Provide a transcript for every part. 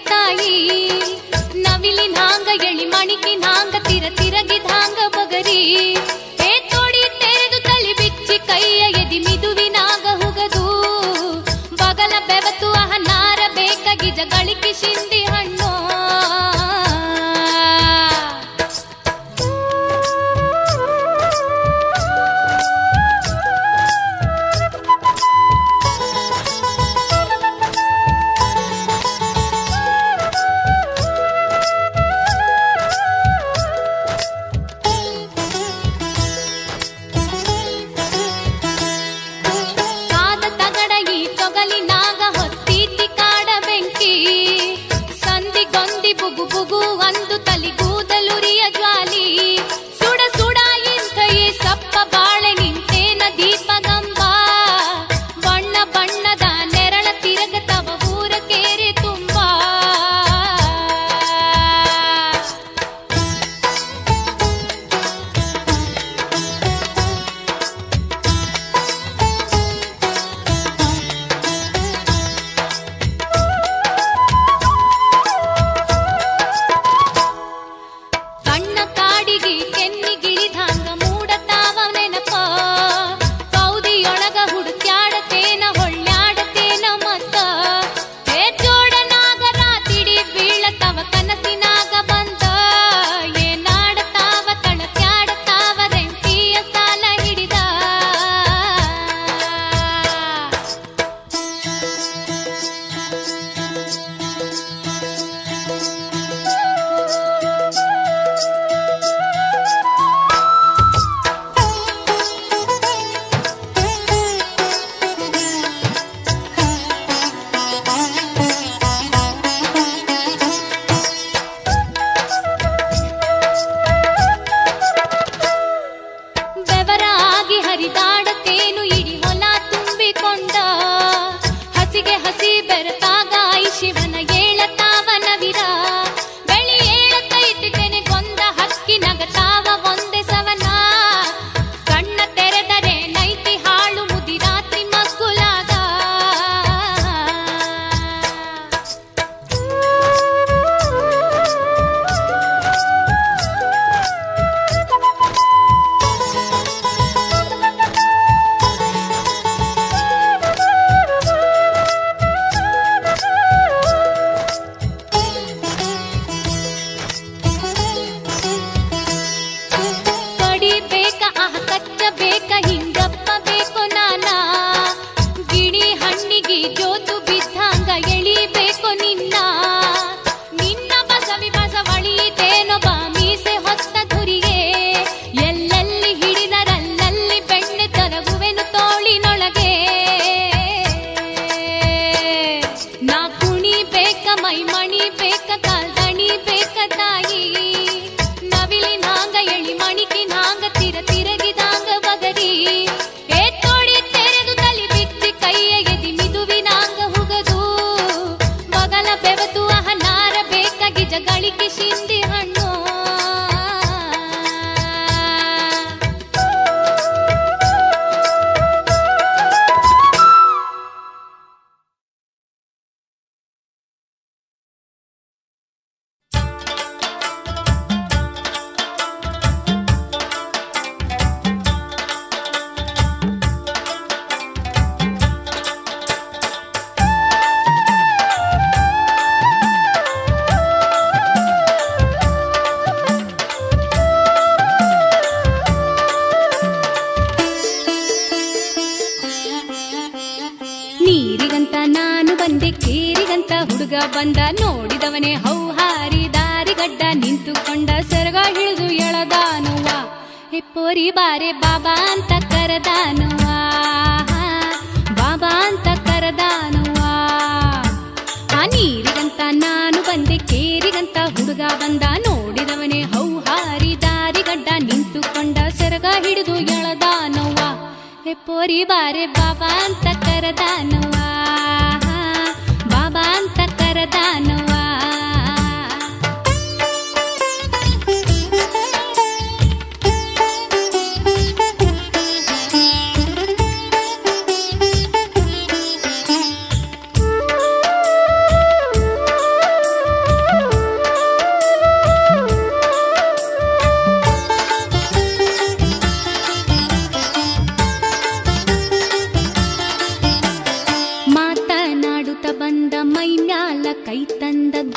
ತಾಯಿ ನವಿಲಿನಾಂಗ ಎಳಿ ಮಣಿಕಿನಾಂಗ ತಿರಗಿದಾಂಗ ಬಗರಿ ತೋಡಿ ತೆರೆದು ತಳಿ ಬಿಚ್ಚಿ ಕೈಯ ಎದಿ ಮಿದುವಿನಾಗ ಹುಗದು ಬಗಲ ಬೆವತು ಅಹನಾರ ಬೇಕಾಗಿ ಜಗಳಿಕೆ ಶಿಂದಿ ಹಣ್ಣು ಬುಗು ಬುಗು ಒಂದು ತಲಿಗೂದಲುರಿಯ ಜ್ವಾಲಿ ಸುಡ ಸುಡ ಇಂಥ ಈ ಸಪ್ಪ ಬಾಳೆ ನಿಂತೇನ ದೀಪಗಂಬ ಬಣ್ಣ ಬಣ್ಣದ ನೆರಳ ತಿರಗತವ ಊರ ಕೇರಿ ತುಂಬ ಜಗಳಿಕೆ ಶಿಂದಿ ಹಣ್ಣು ಬಂದ ನೋಡಿದವನೇ ಹೌಹಾರಿ ದಾರಿಗಡ್ಡ ನಿಂತುಕೊಂಡ ಸೆರಗ ಹಿಡಿದು ಎಳದಾನುವ ಹೆಪ್ಪೋರಿ ಬಾರೆ ಬಾಬಾ ಅಂತ ಕರೆದಾನುವ ಬಾಬಾ ಅಂತ ಕರೆದಾನುವ ಆ ನೀರಿಗಂತ ನಾನು ಬಂದೆ ಕೇರಿಗಂತ ಹುಡುಗ ಬಂದ ನೋಡಿದವನೇ ಹೌಹಾರಿ ದಾರಿಗಡ್ಡ ನಿಂತುಕೊಂಡ ಸೆರಗ ಹಿಡಿದು ಎಳದಾನುವ ಹೆಪ್ಪೋರಿ ಬಾರೆ ಬಾಬಾ ಅಂತ ಕರೆದಾನುವ ಬಾಬಾ ಅಂತ ಕರೆದಾನುವ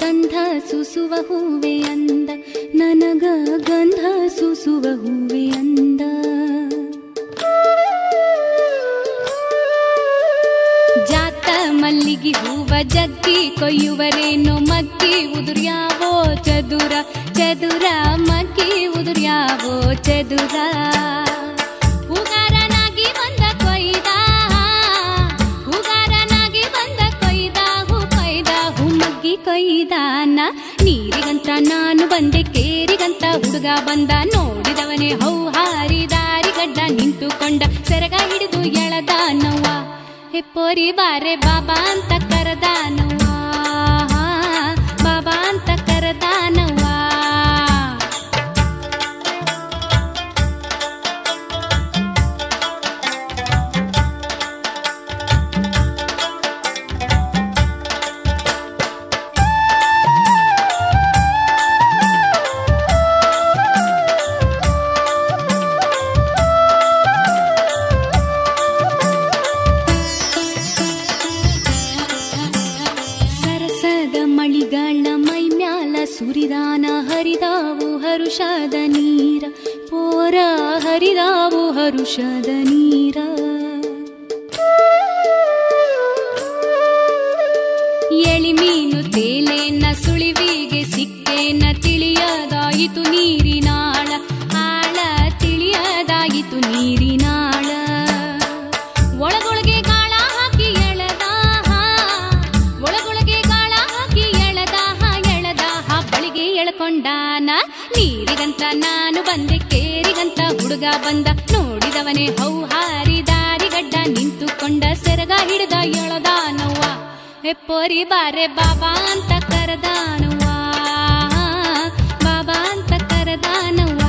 ಗಂಧ ಸೂಸುವ ಹೂವೆ ಅಂದ, ನನಗ ಗಂಧ ಸೂಸುವ ಹೂವೆ ಅಂದ. ಜಾತ ಮಲ್ಲಿಗೆ ಹೂವ ಜಗ್ಗಿ ಕೊಯ್ಯುವರೇನೋ, ಮಗ್ಗಿ ಉದುರ್ಯಾವೋ ಚದುರ ಚದುರ, ಮಗ್ಗಿ ಉದುರ್ಯಾವೋ ಚದುರ. ಹೂಗಾರನಾಗಿ ಬಂದ ಕೊಯ್ದ, ಹೂಗಾರನಾಗಿ ಬಂದ ಕೊಯ್ದ, ಹೂ ಕೊಯ್ದ ಹೂ ಮಗ್ಗಿ ಕೊಯ್ದಾನ. ನೀರಿಗಂತ ನಾನು ಬಂದೆ, ಕೇರಿಗಂತ ಹುಡುಗ ಬಂದ, ನೋಡಿದವನೇ ಹೌಹಾರಿ ದಾರಿಗಡ್ಡ ನಿಂತುಕೊಂಡ, ಸೆರಗ ಹಿಡಿದು ಎಳದಾನವ್ವ, ಹೆಪ್ಪೋರಿ ಬಾರೆ ಬಾಬಾ ಅಂತ ಕರೆದಾನವ್ವ, ಬಾಬಾ ಅಂತ ಕರೆದಾನವ್ವ. ಸುರಿದಾನ ಹರಿದಾವು ಹರುಷದ ನೀರ, ಪೋರ ಹರಿದಾವು ಹರುಷದ ನೀರ. ಎಳಿ ಮೀನು ತೇಲೇನ ಸುಳಿವಿಗೆ ಸಿಕ್ಕೇನ, ತಿಳಿಯದಾಯಿತು ನೀರಿನಾಳ ಆಳ, ತಿಳಿಯದಾಯಿತು ನೀರಿನಾಳ. ಒಳಗೊಳಗೆ ಗಾಳ ಹಾಕಿ ಎಳೆದ, ಒಳಗೊಳಗೆ ಗಾಳ ಹಾಕಿ ಎಳೆದ, ಬಳಿಗೆ ಎಳ್ಕೊಂಡಾನ. ನೀರಿಗಂತ ನಾನು ಬಂದೆ, ಕೇರಿಗಂತ ಹುಡುಗ ಬಂದ, ನೋಡಿದವನೇ ಹೌಹಾರಿ ದಾರಿಗಡ್ಡ ನಿಂತುಕೊಂಡ, ಸೆರಗ ಹಿಡಿದ ಎಳದಾನವ್ವ, ಹೆಪ್ಪೋರಿ ಬಾರೆ ಬಾಬಾ ಅಂತ ಕರೆದಾನವ್ವ, ಬಾಬಾ ಅಂತ ಕರೆದಾನವ್ವ.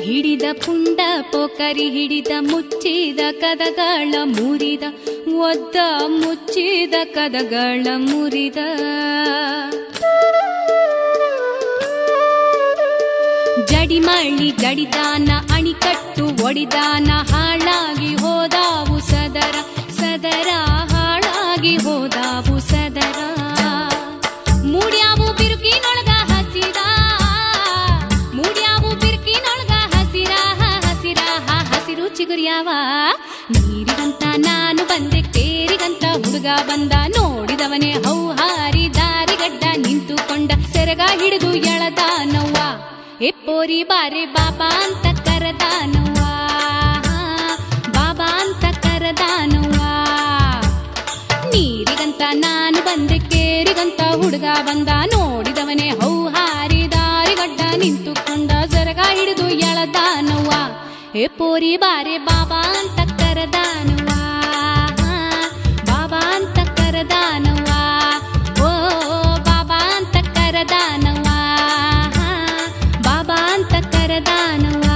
ಹಿಡಿದ ಪುಂಡ ಪೋಕರಿ ಹಿಡಿದ, ಮುಚ್ಚಿದ ಕದಗಳ ಮುರಿದ, ಒದ್ದ ಮುಚ್ಚಿದ ಕದಗಳ ಮುರಿದ. ಜಡಿಮಳ್ಳಿ ಜಡಿದಾನ, ಅಣಿಕಟ್ಟು ಒಡಿದಾನ, ಹಾಳಾಗಿ ಹೋದಾವು ಸದರ ಸದರ, ಹಾಳಾಗಿ ಹೋದಾವು ಸದರ. ಮೂಡ್ಯಾವು ಬಿರುಕಿನೊಳಗ ಹಸಿದ, ಮೂಡ್ಯಾವು ಬಿರುಕಿನೊಳಗ ಹಸಿರ ಹಸಿರ, ಹಸಿರು ಚಿಗುರ್ಯಾವ. ನೀರಿಗಂತ ನಾನು ಬಂದೆ, ಕೇರಿಗಂತ ಹುಡುಗ ಬಂದ, ನೋಡಿದವನೇ ಹೌಹಾರಿ ದಾರಿಗಡ್ಡ ನಿಂತುಕೊಂಡ, ಸೆರಗ ಹಿಡಿದು ಎಳದಾನವ್ವ, ಹೆಪ್ಪೋರಿ ಬಾರೆ ಬಾಬಾ ಅಂತ ಕರೆದಾನವ್ವ, ಬಾಬಾ ಅಂತ ಕರೆದಾನವ್ವ. ನೀರಿಗಂತ ನಾನು ಬಂದೆ, ಕೇರಿಗಂತ ಹುಡುಗ ಬಂದ, ನೋಡಿದವನೇ ಹೌಹಾರಿ ದಾರಿಗಡ್ಡ ನಿಂತುಕೊಂಡ, ಸೆರಗ ಹಿಡಿದು ಎಳದಾನವ್ವ, ಹೆಪ್ಪೋರಿ ಬಾರೆ ಬಾಬಾ ಅಂತ ಕರೆದಾನವ್ವ, ಬಾಬಾ ಅಂತ ಕರೆದಾನವ್ವ, ಓ ಬಾಬಾ ಅಂತ ಕರೆದಾನವ್ವ, ಬಾಬಾ ಅಂತ ಕರೆದಾನವ್ವ.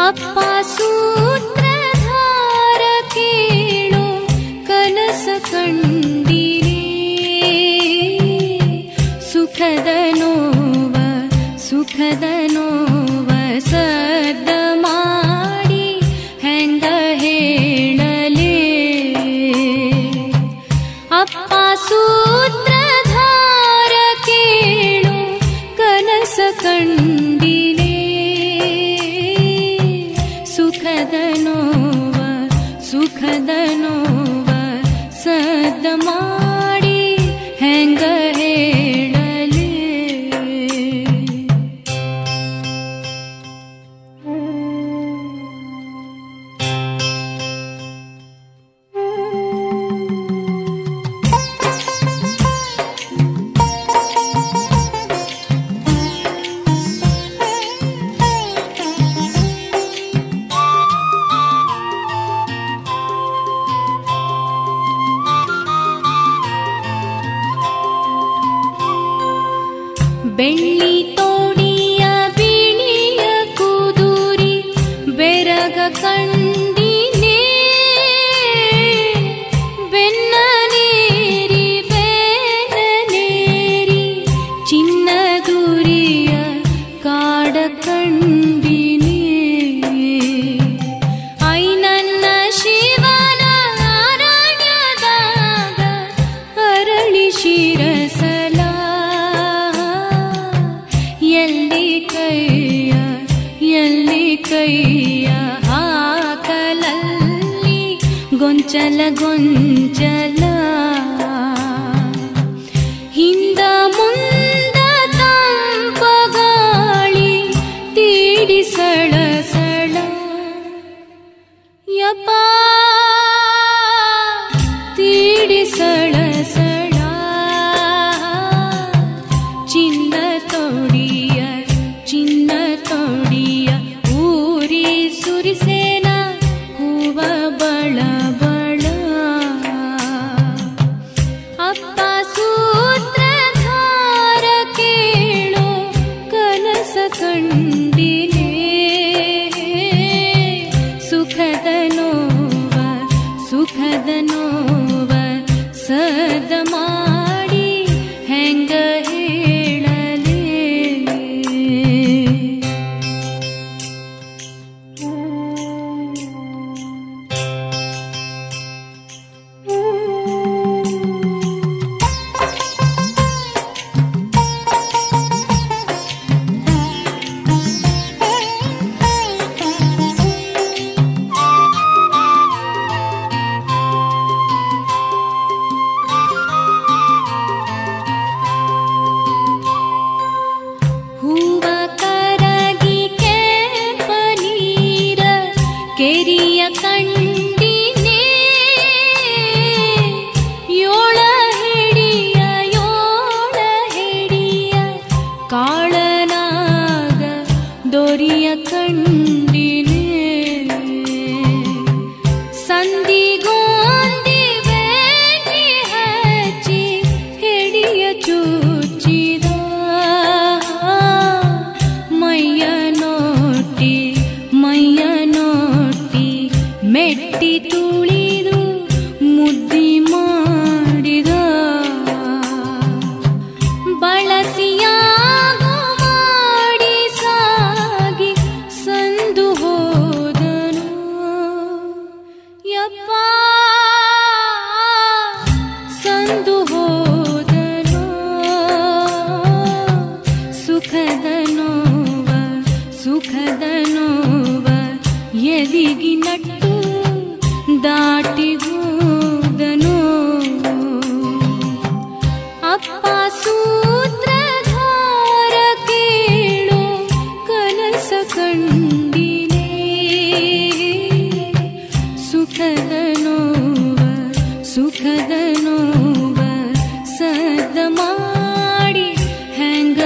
ಅಪ್ಪ ಸೂತ್ರಧಾರ ಕೇಳು ಕನಸ ಕಂಡಿರಿ, ಸುಖದ ನೋವ ಸುಖದ ನೋವ ಸದ್ದ ಮಾಡಿ ಹೆಂಗ ಹೇಳಲೇ. ಅಪ್ಪ ಸೂತ್ರಧಾರ ಕೇಳು ಕನಸ ಕಂಡಿರಿ, ಕೈಯ ಹಾಕಲಲ್ಲಿ ಗೊಂಚಲ ಗೊಂಚಲ ಹಿಂದ ಮುಂದ ತಂಪಗಾಳಿ ತೀಡಿ ಸಳ ಸಳ ಯಪ್ಪ ತೀಡಿ ಸಳ ಸಳ ಚಿನ್ನ ತೋಡಿಯ ಊರಿ ಸುರಿಸೇನ ಹೂವ ಬಳ ಬಳ ಅಪ್ಪ ಸೂತ್ರಧಾರ ಕೇಳೋ ಕನಸ ಕಂಡಿನೇ ಸುಖದ ನೋವ ಸದ ಮಾಡಿ ಹೆಂಗ ಹೇಳಲೇ ಕೆರಿಯ ಕಂಡಿನೇ ಯೋಳ ಹೆಡಿಯ ಕಾಳನಾಗ ದೊರಿಯ ಕಂಡಿನೇ ಸಂದಿಗೋಂದಿ ಬೇಟಿ ಹಚ್ಚಿ ಹೆಡಿಯ ಚುಚ್ಚಿದ ಮೈಯ ನೋಟಿ ಮೆಟ್ಟಿ ತುಳಿದು ಮುದ್ದಿ ಮಾಡಿದ ಬಳಸಿಯಾಗೋ ಮಾಡಿ ಸಾಗಿ ಸಂದು ಹೋದನು ಯಪ್ಪ ಸಂದು ಹೋದನು ಸುಖದ ನೋವ ಎದಿಗಿ ನಟ್ಟು ದಾಟಿ ಹೋದನು ಅಪ್ಪ ಸೂತ್ರಧಾರ ಕೇಳೋ ಕನಸ ಕಂಡಿನೇ ಸುಖದ ನೋವ ಸದ ಮಾಡಿ ಹೆಂಗ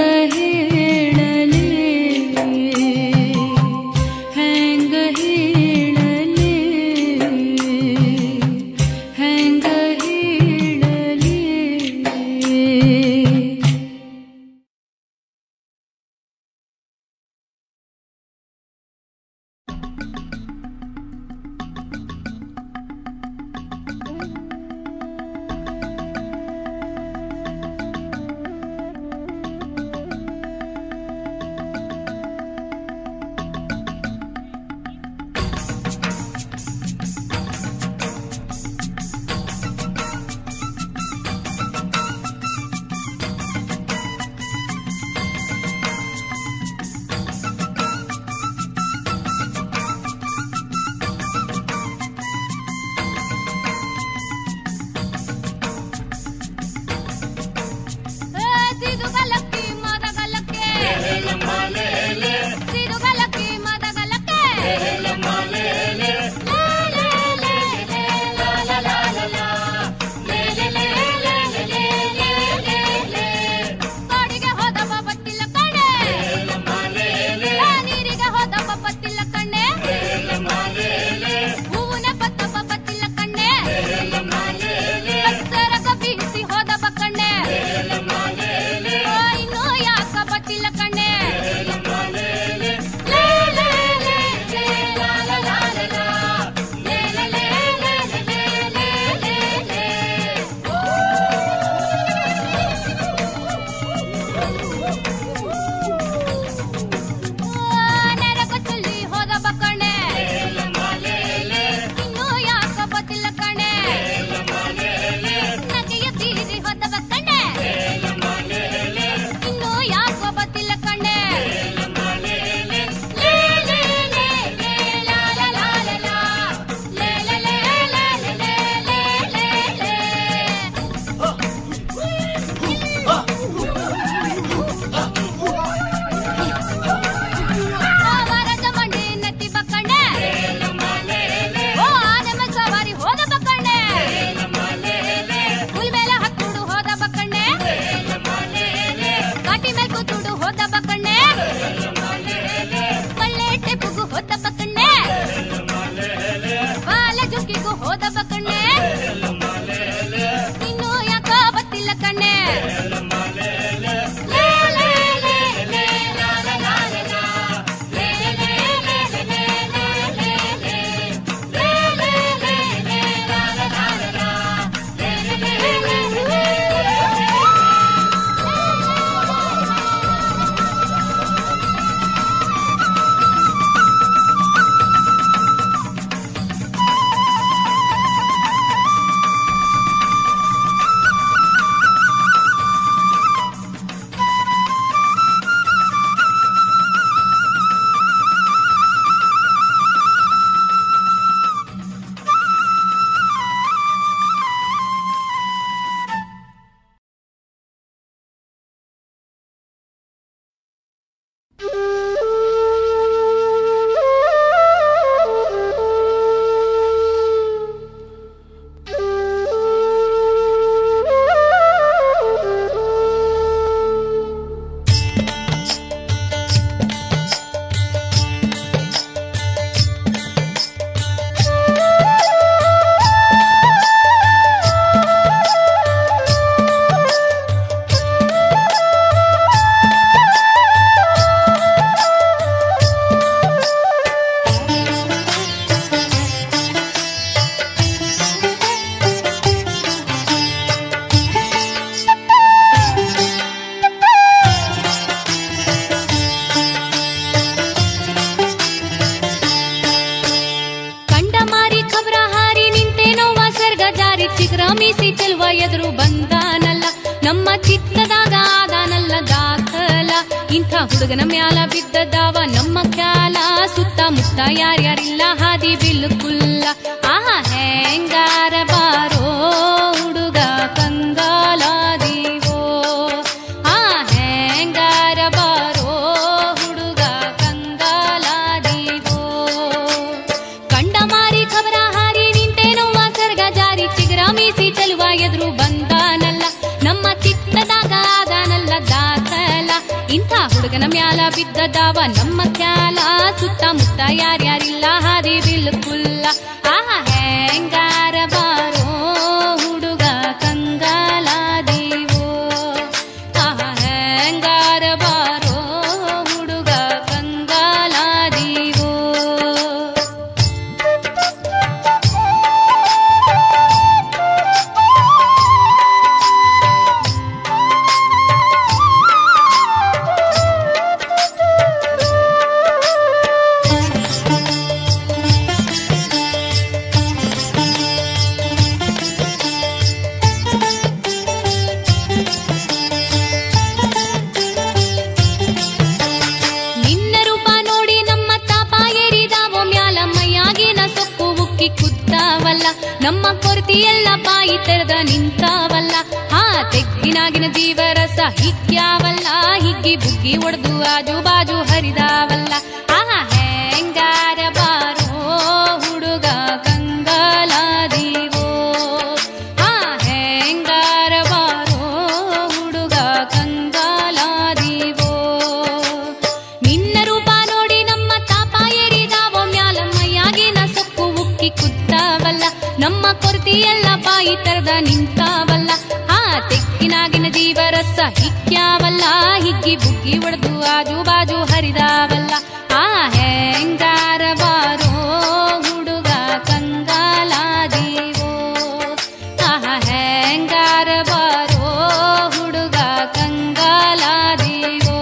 ಮೀಸಿ ಚೆಲುವ ಎದುರು ಬಂದಾನಲ್ಲ ನಮ್ಮ ಚಿತ್ತದಾಗ ಆದಾನಲ್ಲ ದಾಖಲ ಇಂಥ ಹುಡುಗನ ಮ್ಯಾಲ ಬಿದ್ದದಾವ ನಮ್ಮ ಖ್ಯಾಲ ಸುತ್ತಮುತ್ತ ಯಾರ್ಯಾರಿಲ್ಲ ಹಾದಿ ಬಿಲ್ಕುಲ್ಲ ಆಹಾ ಹೆಂಗಾರ ಬಾರೋ ಹುಡುಗ ಕಂಗಾಲಾದೀವೋ ಆ ಹೆಂಗಾರ ಬಾರೋ ಹುಡುಗ ಕಂಗಾಲಾದೀವೋ ಕಂಡ ಮಾರಿ ಖಬರ ಹಾರಿ ನಿಂತೇನೋವ ಸರ್ಗ ಜಾರಿ ಚಿಗರ ಮೀಸಿ ಚೆಲುವ ಎದುರು ಬಂದಾನಲ್ಲ ನಮ್ಮ ಚಿತ್ತದಾಗ ಆದಾನಲ್ಲ ದಾಖಲ ಇಂಥ ಹುಡುಗನ ಮ್ಯಾಲ ಬಿದ್ದದಾವ ನಮ್ಮ ಖ್ಯಾಲ ಸುತ್ತಮುತ್ತ ಯಾರ್ಯಾರಿಲ್ಲ ಹಾದಿ ಬಿಲ್ಕುಲ್ಲ ಆಹಾ ಹೆಂಗಾರ ಬಾರೋ ಹುಡುಗ ಕಂಗಾಲಾದೀವೋ ಆಹಾ ಹೆಂಗಾರ ಬಾರೋ ಹುಡುಗ ಕಂಗಾಲಾದೀವೋ ನಮ್ಮ ಕೊರತಿಯೆಲ್ಲ ಬಾಯಿ ತೆರೆದ ನಿಂತಾವಲ್ಲ ಹಾ ತೆಗ್ಗಿನಾಗಿನ ಜೀವರಸ ಹಿಗ್ಗ್ಯಾವಲ್ಲ ಹಿಗ್ಗಿ ಬುಗ್ಗಿ ಒಡೆದು ಆಜು ಬಾಜು ಹರಿದಾವಲ್ಲ ಆಹಾ ಹೆಂಗಾರ ಬಾರೋ ಹುಡುಗ ಕಂಗಾಲಾದೀವೋ ಹಾ ಹೆಂಗಾರ ಬಾರೋ ಹುಡುಗ ಕಂಗಾಲಾದೀವೋ ನಿನ್ನ ರೂಪ ನೋಡಿ ನಮ್ಮ ತಾಪ ಏರಿದಾವೋ ಮ್ಯಾಲಮ್ಮಯ್ಯಾಗಿನ ಸೊಕ್ಕು ಉಕ್ಕಿ ಕುದ್ದಾವಲ್ಲ ನಮ್ಮ ಕೊರತಿಯೆಲ್ಲ ಬಾಯಿ ತೆರೆದ ನಿಂತಾವಲ್ಲ ಆ ತೆಕ್ಕಿನಾಗಿನ ಜೀವರಸ ಹಿಗ್ಗ್ಯಾವಲ್ಲ ಹಿಗ್ಗಿ ಬುಗ್ಗಿ ಒಡೆದು ಆಜು ಬಾಜು ಹರಿದಾವಲ್ಲ ಆ ಹೆಂಗಾರ ಬಾರೋ ಹುಡುಗ ಕಂಗಾಲಾದೀವೋ ಆಹಾ ಹೆಂಗಾರ ಬಾರೋ ಹುಡುಗ ಕಂಗಾಲಾದೀವೋ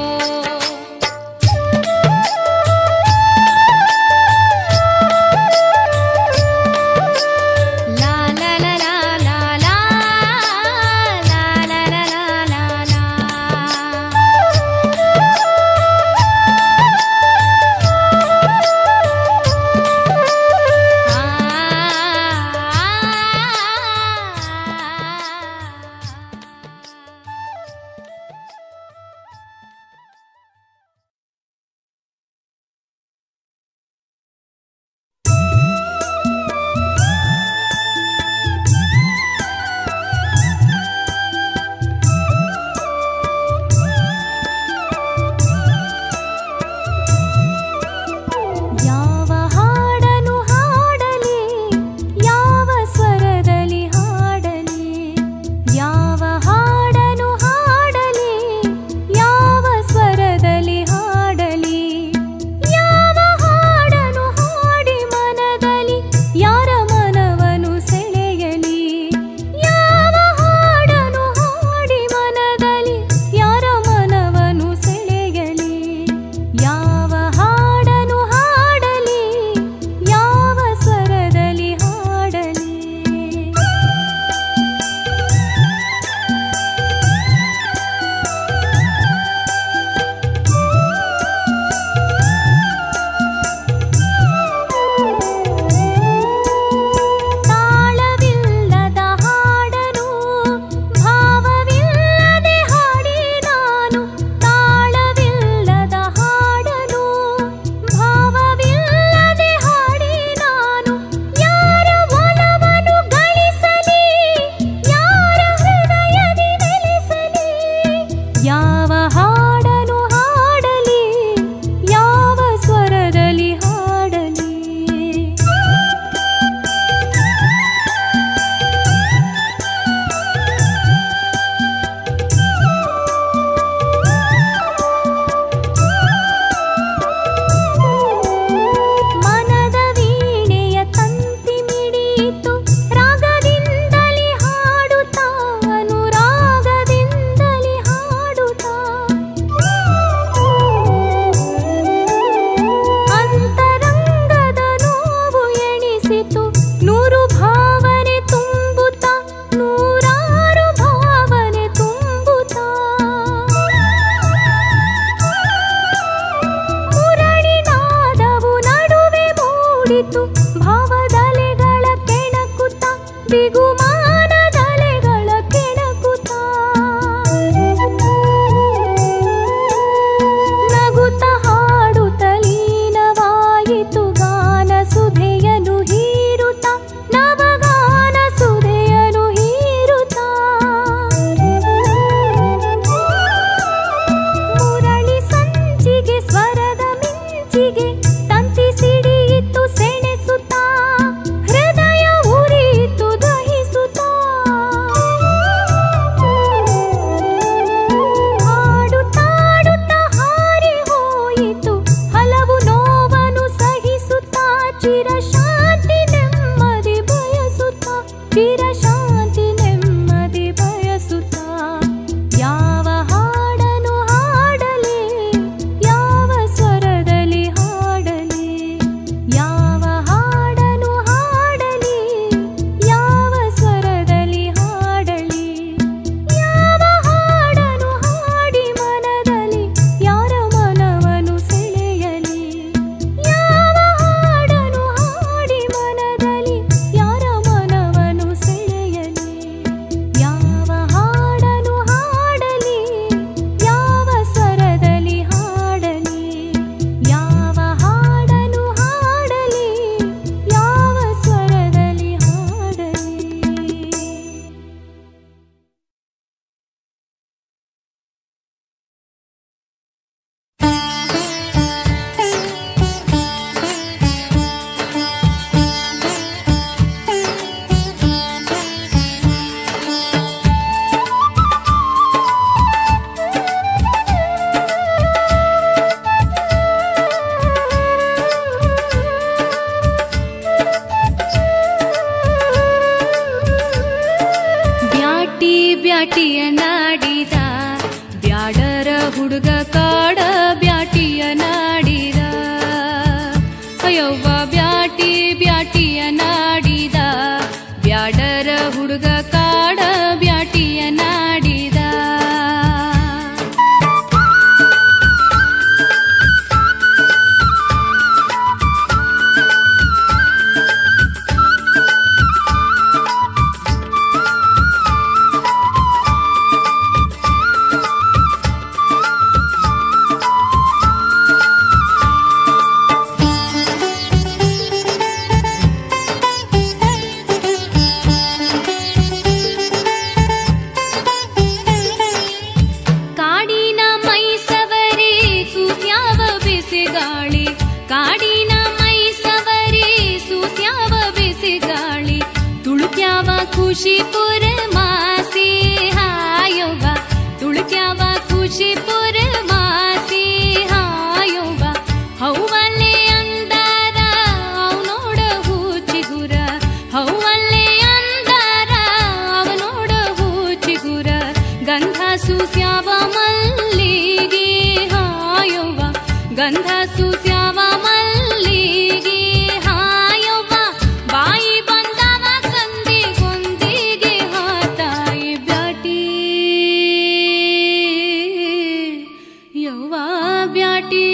ಮೂಡಿತು ಭಾವದಲೆಗಳ ಕೆಣಕುತ್ತ ಬಿಗುಮಾನದಲೆಗಳ ಕೆಣಕುತ್ತ ನಗುತ್ತ ಹಾಡುತ್ತ ಲೀನವಾಯಿತು ಗಾನ ಸುಧೆಯನು ಹೀರುತ್ತ ನವಗಾನ ಸುಧೆಯನು ಹೀರುತ್ತ ಮುರಳಿ ಸಂಚಿಗೆ ಸ್ವರದ ಮಿಂಚಿಗೆ ತಂತಿ ಸಿಡಿಯಿತು ಸೆಣೆಸುತ್ತ ಹೃದಯ ಉರಿಯಿತು ದಹಿಸುತ್ತ ಹಾಡುತ್ತಾಡುತ್ತ ಹಾರಿ ಹೋಯಿತು ಹಲವು ನೋವನ್ನು ಸಹಿಸುತ್ತ ಚಿರಶಾಂತಿ ನೆಮ್ಮದಿ ಬಯಸುತ್ತ ಚಿರಶಾಂತಿ ನೆಮ್ಮದಿ ಬಯಸುತ್ತ ಯಾವ ಹಾಡನು ಹಾಡಲಿ ಯಾವ ಸ್ವರದಲ್ಲಿ ಹಾಡಲಿ ಯಾವ ಹಾಡನು ಹಾಡಲಿ ಯಾವ ಸ್ವರದಲ್ಲಿ ಹಾಡಲಿ ಯಾವ ಹಾಡನು ಹಾಡಿ ಮನದಲ್ಲಿ ಯಾರ ಮನವನ್ನು ಸೆಳೆಯಲಿ ಯಾವ ಹಾಡನು ಹಾಡಿ ಮನದಲ್ಲಿ ಯಾರ ಮನವನ್ನು ಸೆಳೆಯಲಿ ಯಾವ ಹಾಡನು ಹಾಡಲಿ ಯಾವ ಸ್ವರದಲ್ಲಿ ಹಾಡಲಿ ಯಾವ ಹಾಡನು ಹಾಡಲಿ ಯಾವ ಸ್ವರದಲ್ಲಿ ಹಾಡಲಿ. ಬ್ಯಾಟಿ ಬ್ಯಾಟಿಯ ನಾಡಿದ ಬ್ಯಾಡರ ಹುಡುಗ ಕಾಡ ಬ್ಯಾಟಿಯ ನಾಡಿದ ಅಯ್ಯವ್ವ ಬ್ಯಾಟಿ ಬ್ಯಾಟಿಯ ನಾಡಿದ ಬ್ಯಾಡರ ಹುಡುಗ ಕಾಡ ಬ್ಯಾಟಿಯ ನಾಡಿದ ಕಾಡಿನ ಮೈಸವರಿ ಸೂಸ್ಯಾವ ಬಿಸಿಗಾಳಿ ಕಾಡಿನ ಮೈಸವರಿ ಸೂಸ್ಯಾವ ಬಿಸಿಗಾಳಿ ತುಳುಕ್ಯಾವ ಖುಷಿಪುರ ಮಾಸಿ ಹಾಯವ್ವ ತುಳುಕ್ಯಾವ ಖುಷಿಪುರ ಮಾಸಿ ಹಾಯವ್ವ ಹೌವಲ್ಲೇ ಅಂದಾರ ಅವನೋಡ ಹೂಚಿಗುರ ಹೌವಲ್ಲೇ ಅಂದಾರ ಅವನೋಡ ಹೂಚಿಗುರ ಗಂಧ ಸೂಸ್ಯಾವ ಮಲ್ಲಿಗೆ ಹಾಯವ್ವ ಗಂಧ ಸೂಸ್ಯಾವ ಮಲ್ಲಿಗೆ ಹಾಯವ್ವ ಬಾಯಿ ಬಂದವ ಸಂದಿ ಗೊಂದಿಗೆ ಹಾತಾಯಿ ಬ್ಯಾಟಿ ಯವ್ವ ಬ್ಯಾಟಿ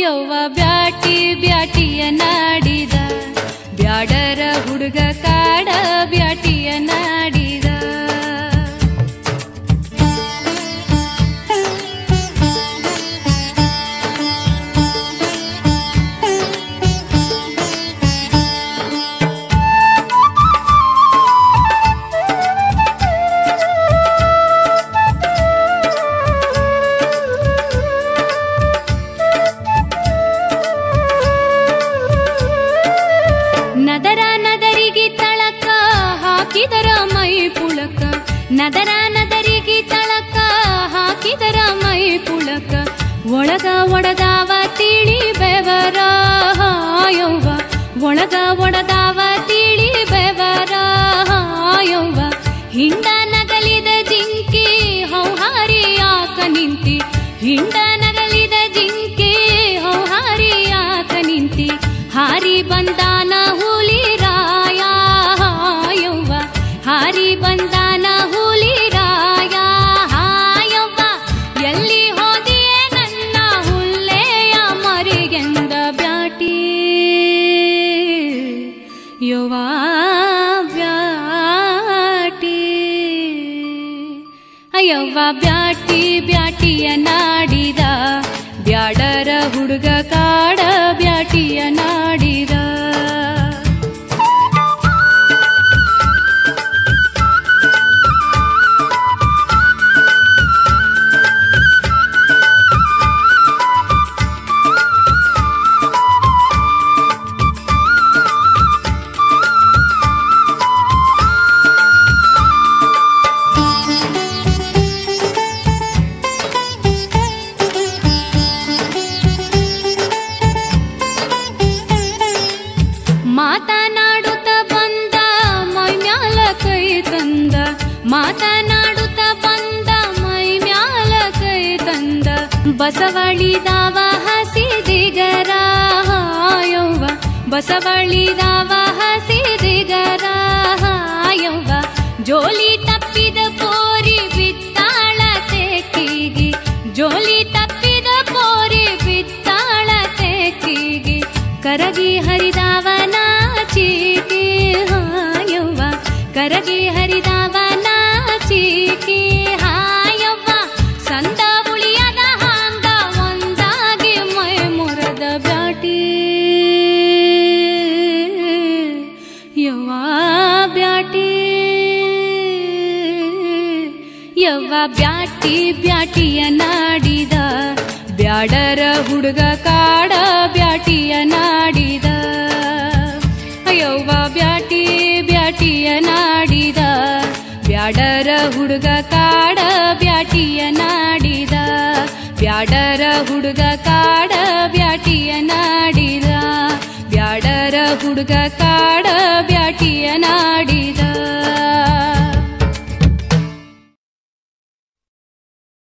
ಯವ್ವ ಬ್ಯಾಟಿ ಬ್ಯಾಟಿಯ ನಾಡಿದ ಬ್ಯಾಡರ ಹುಡುಗ ಕಾಡ ಬ್ಯಾಟಿಯ ನಾಡಿದ ನದರ ನದರಿಗೆ ತಳಕ ಹಾಕಿದರ ಮೈ ಪುಳಕ ನದರ ನದರಿಗೆ ತಳಕ ಹಾಕಿದರ ಮೈ ಪುಳಕ ಒಳಗ ಒಡದಾವ ತಿಳಿ ಬೆವರ ಹಾಯವ್ವ ಒಳಗ ಒಡದಾವ ತಿಳಿ ಬೆವರ ಹಾಯವ್ವ ಹಿಂಡ ನಗಲಿದ ಜಿಂಕಿ ಹೌಹಾರಿ ಯಾಕ ನಿಂತಿ ಹಿಂಡ ನಗಲಿದ ಜಿಂಕಿ ಹೌಹಾರಿ ಯಾಕ ನಿಂತಿ ಹಾರಿ ಬಂದಾನ ಹುಲಿ ರಾಯ ಹಾಯವ್ವ ಹಾರಿ ಬಂದಾನ ಹುಲಿ ರಾಯ ಹಾಯವ್ವ ಎಲ್ಲಿ ಹೋದಿಯೇ ನನ್ನ ಹುಲ್ಲೆಯ ಮರಿಗೆಂದ ಬ್ಯಾಡರ ಹುಡುಗ ಕಾಡ ಬ್ಯಾಟಿಯ ನಾಡಿದ. ಮಾತನಾಡುತ್ತ ಬಂದ ಮೈ ಮ್ಯಾಲ ಕೈ ತಂದ, ಮಾತನಾಡುತ್ತ ಬಂದ ಮೈ ಮ್ಯಾಲ ಕೈ ತಂದ. ಬಸವಳಿದಾವ ಹಸಿದಿಗರ ಯವ್ವ, ಬಸವಳಿದಾವ ಹಸಿದಿಗರ ಯವ್ವ. ಜೋಲಿ ತಪ್ಪಿದ ಪೋರಿ ಬಿದ್ದಾಳ ತೆಕ್ಕಿಗಿ, ಜೋಲಿ ತಪ್ಪಿದ ಪೋರಿ ಬಿದ್ದಾಳ ತೆಕ್ಕಿಗಿ. ಕರಗಿ ಹರಿದಾವನ ಚೀಕಿ ಹಾಯವ್ವ, ಕರಗಿ ಹರಿದಾವನ ಚೀಕಿ ಹಾಯವ್ವ. ಸಂದ ಉಳಿಯದ ಹಾಂಗ ಒಂದಾಗಿ ಮೈ ಮುರದ ಬ್ಯಾಟಿ ಯವ್ವ ಬ್ಯಾಟಿ ಯವ್ವ. ಬ್ಯಾಟಿ ಬ್ಯಾಟಿಯ ನಾಡಿದ, ಬ್ಯಾಡರ ಹುಡುಗ ಕಾಡ ಬ್ಯಾಟಿಯ ನಾಡಿದ. ಯವ್ವ ಬ್ಯಾಟಿ ಬ್ಯಾಟಿಯ ನಾಡಿದ, ಬ್ಯಾಡರ ಹುಡುಗ ಕಾಡ ಬ್ಯಾಟಿಯ ನಾಡಿದ. ಬ್ಯಾಡರ ಹುಡುಗ ಕಾಡ ಬ್ಯಾಟಿಯ ನಾಡಿದ, ಬ್ಯಾಡರ ಹುಡುಗ ಕಾಡ